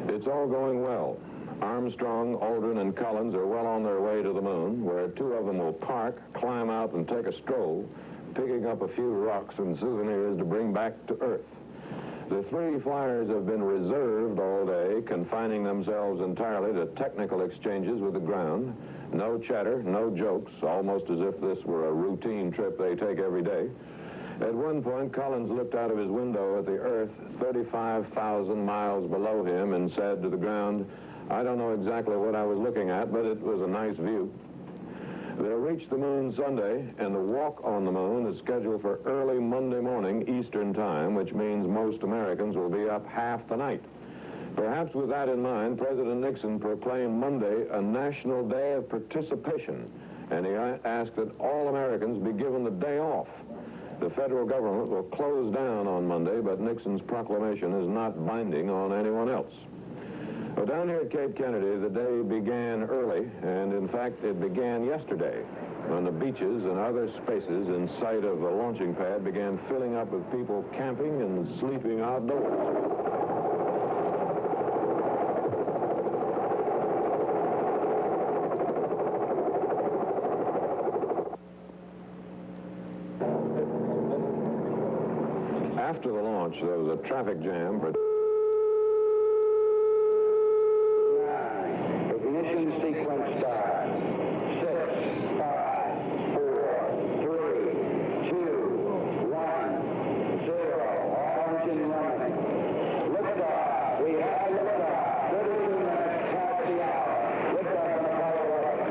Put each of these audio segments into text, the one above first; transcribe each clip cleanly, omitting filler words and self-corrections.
It's all going well. Armstrong, Aldrin, and Collins are well on their way to the moon, where two of them will park, climb out, and take a stroll, picking up a few rocks and souvenirs to bring back to Earth. The three flyers have been reserved all day, confining themselves entirely to technical exchanges with the ground. No chatter, no jokes, almost as if this were a routine trip they take every day. At one point, Collins looked out of his window at the Earth 35,000 miles below him and said to the ground, "I don't know exactly what I was looking at, but it was a nice view." They'll reach the moon Sunday, and the walk on the moon is scheduled for early Monday morning Eastern Time, which means most Americans will be up half the night. Perhaps with that in mind, President Nixon proclaimed Monday a national day of participation, and he asked that all Americans be given the day off. The federal government will close down on Monday, but Nixon's proclamation is not binding on anyone else. Well, down here at Cape Kennedy, the day began early, and in fact, it began yesterday, when the beaches and other spaces in sight of the launching pad began filling up with people camping and sleeping outdoors. After the launch, there was a traffic jam for... Ignition sequence start. 6, 5, 4, 3, 2, 1, 0. All engine running. Liftoff. We have liftoff. 32 minutes past the hour. Liftoff on Apollo 11.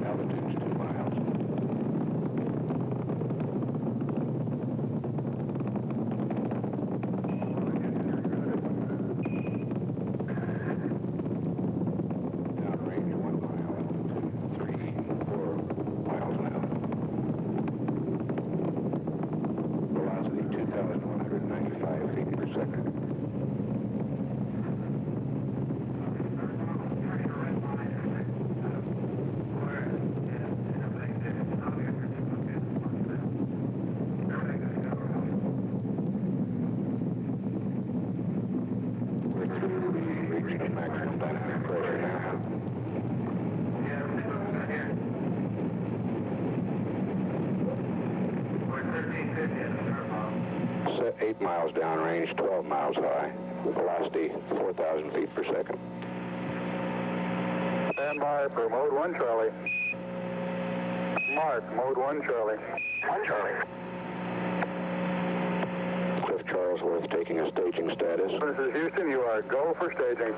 Tower clear. Maximum dynamic pressure now. 8 miles downrange, 12 miles high. Velocity 4,000 feet per second. Stand by for mode 1 Charlie. Mark, mode 1 Charlie. 1 Charlie. Cliff Charlesworth taking a staging status. This is Houston, you are go for staging.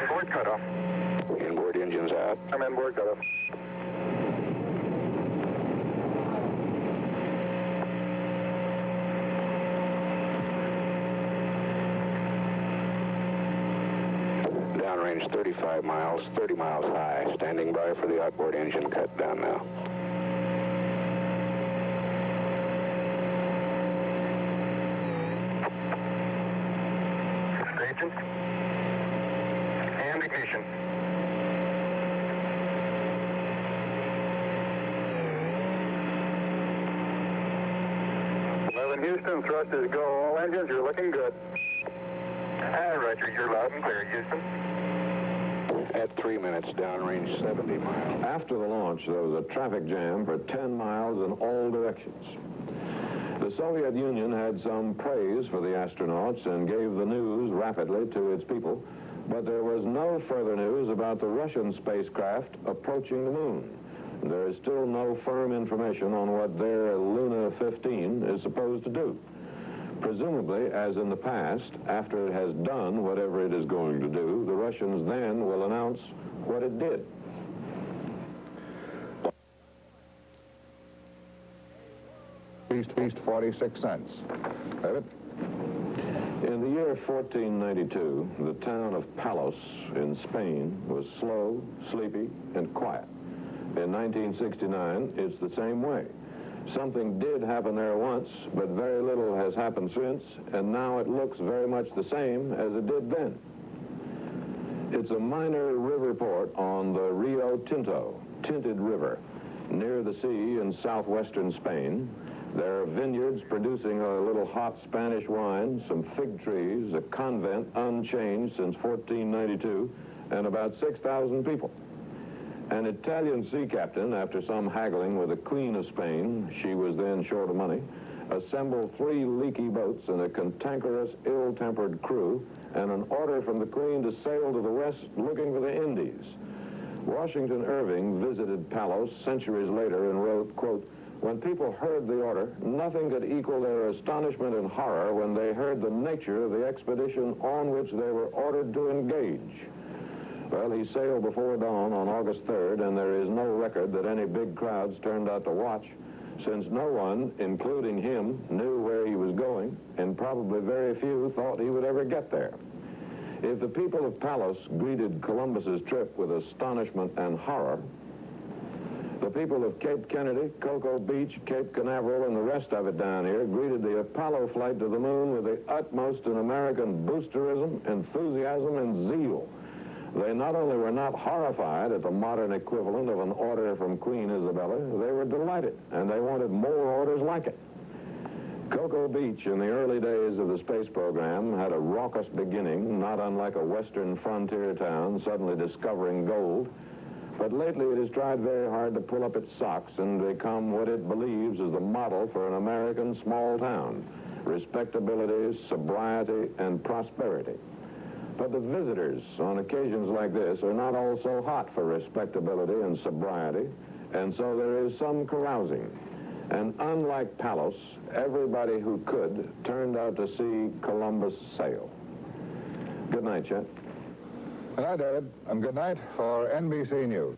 Inboard cutoff. Inboard engines out. I'm inboard cutoff. Downrange 35 miles, 30 miles high. Standing by for the outboard engine cut down now. Staging. And ignition. Houston, thrust is go. All engines, you're looking good. Roger, you're loud and clear, Houston. At 3 minutes, downrange 70 miles. After the launch, there was a traffic jam for 10 miles in all directions. The Soviet Union had some praise for the astronauts and gave the news rapidly to its people. But there was no further news about the Russian spacecraft approaching the moon. There is still no firm information on what their Lunar 15 is supposed to do. Presumably, as in the past, after it has done whatever it is going to do, the Russians then will announce what it did. East 46 cents. David? In the year 1492, the town of Palos in Spain was slow, sleepy, and quiet. In 1969, it's the same way. Something did happen there once, but very little has happened since, and now it looks very much the same as it did then. It's a minor river port on the Rio Tinto, Tinted River, near the sea in southwestern Spain. There are vineyards producing a little hot Spanish wine, some fig trees, a convent unchanged since 1492, and about 6,000 people. An Italian sea captain, after some haggling with the Queen of Spain, she was then short of money, assembled 3 leaky boats and a cantankerous, ill-tempered crew, and an order from the Queen to sail to the west looking for the Indies. Washington Irving visited Palos centuries later and wrote, quote, "When people heard the order, nothing could equal their astonishment and horror when they heard the nature of the expedition on which they were ordered to engage." Well, he sailed before dawn on August 3rd, and there is no record that any big crowds turned out to watch, since no one, including him, knew where he was going, and probably very few thought he would ever get there. If the people of Palos greeted Columbus's trip with astonishment and horror, the people of Cape Kennedy, Cocoa Beach, Cape Canaveral, and the rest of it down here greeted the Apollo flight to the moon with the utmost in American boosterism, enthusiasm, and zeal. They not only were not horrified at the modern equivalent of an order from Queen Isabella, they were delighted, and they wanted more orders like it. Cocoa Beach in the early days of the space program had a raucous beginning, not unlike a western frontier town suddenly discovering gold. But lately it has tried very hard to pull up its socks and become what it believes is the model for an American small town: respectability, sobriety, and prosperity. But the visitors on occasions like this are not all so hot for respectability and sobriety, and so there is some carousing. And unlike Palos, everybody who could turned out to see Columbus sail. Good night, Chet. Good night, David, and good night for NBC News.